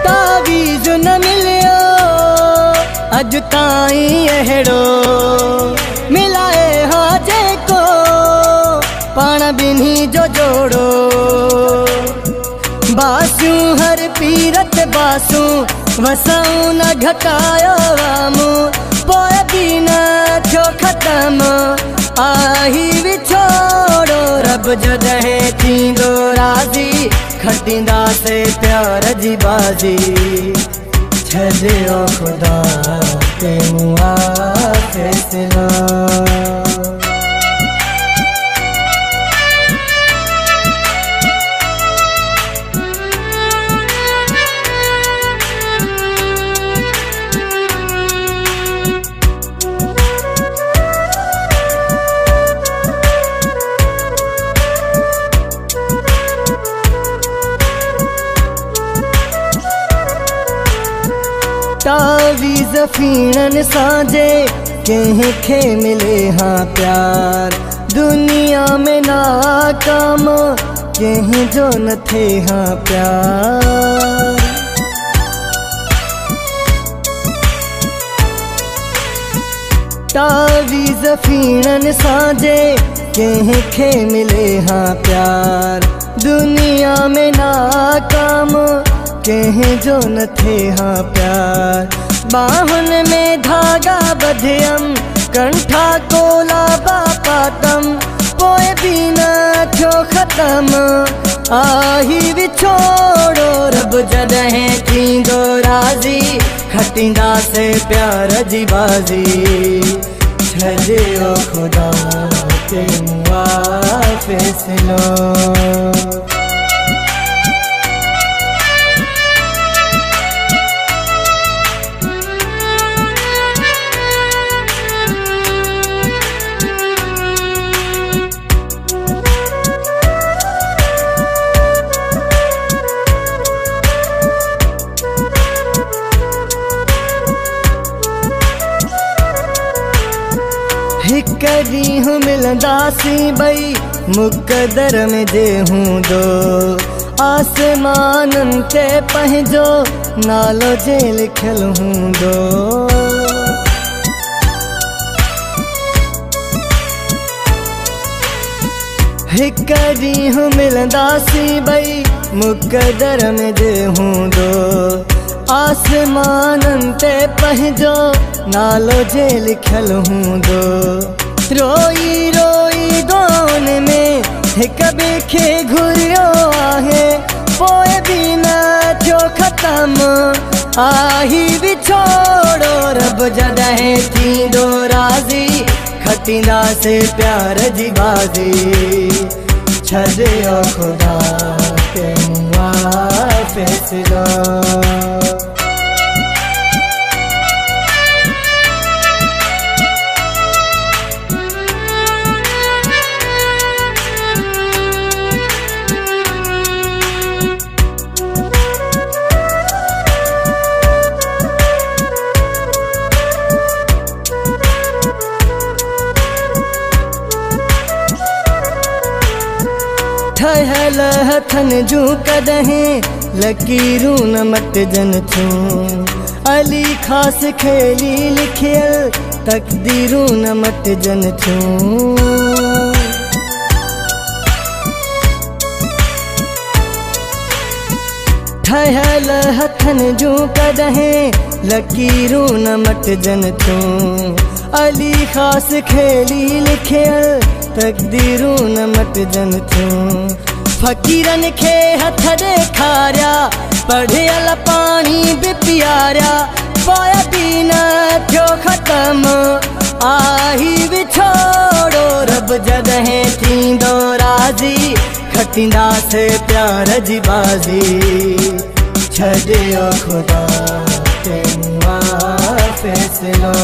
तावीज़ न मिलियो अज ताईं अहिड़ो मिलाए हा जेको पाण बिन्ही जो जोड़ो। बासूं हर पीरत बासूं वसाऊं न घटायो वामूं पोइ बि न थियो ख़त्म आही विछोड़ो। रब जॾहिं थींदो राज़ी खटींदासीं प्यार जी बाज़ी छॾियो ख़ुदा ते मूं आ फ़ैसिलो। तावीज़ फीणन साजे कंहिंखे मिले हाँ प्यार दुनिया में नाकाम कंहिंजो न थे हाँ प्यार। तावीज़ फीणन साजे कंहिंखे मिले हाँ प्यार दुनिया में नाकाम कंहिंजो न थे हाँ प्यार। बाहुन में धागा बधियम कंठा कोला बापातम पोइ बि न थियो ख़त्म आही विछोड़ो। रब जॾहिं थींदो राज़ी खटींदासीं प्यार जी बाज़ी छॾियो ख़ुदा ते मूं आ फ़ैसिलो। हिक ॾींहुं मिलंदासीं ॿई मुक़दर में जे हूंदो आसमाननि ते पंहिंजो नालो जे लिखियल हूंदो। हिक ॾींहुं मिलंदासीं ॿई मुक़दर में जे हूंदो आसमाननि ते पंहिंजो नालो जे लिखियल हूंदो। रोई रोई दोन में हिक ॿिए खे घुरियो आहे पोइ बि न थियो ख़त्म आही विछोड़ो। रब जॾहिं थींदो राज़ी खटींदासीं प्यार जी बाज़ी छॾियो ख़ुदा ते मूं आ फ़ैसिलो। ठहियल हथनि जूं कॾहिं लकीरूं न मटजन थियूं अली ख़ासि खेली लिखियल तक़दीरूं न मटजन थियूं। ठहियल हथनि जूं कॾहिं लकीरूं न मटजन थियूं अली ख़ासि खेली लिखियल तक़दीरूं न मटजन थियूं। फ़क़ीरनि खे हथ ॾेखारिया पढ़ियल पाणी बि पीआरिया पोइ बि न थियो ख़त्म आही विछोड़ो। रब जॾहिं थींदो राज़ी खटींदासीं प्यार जी बाज़ी छॾियो ख़ुदा ते मूं आ फ़ैसिलो।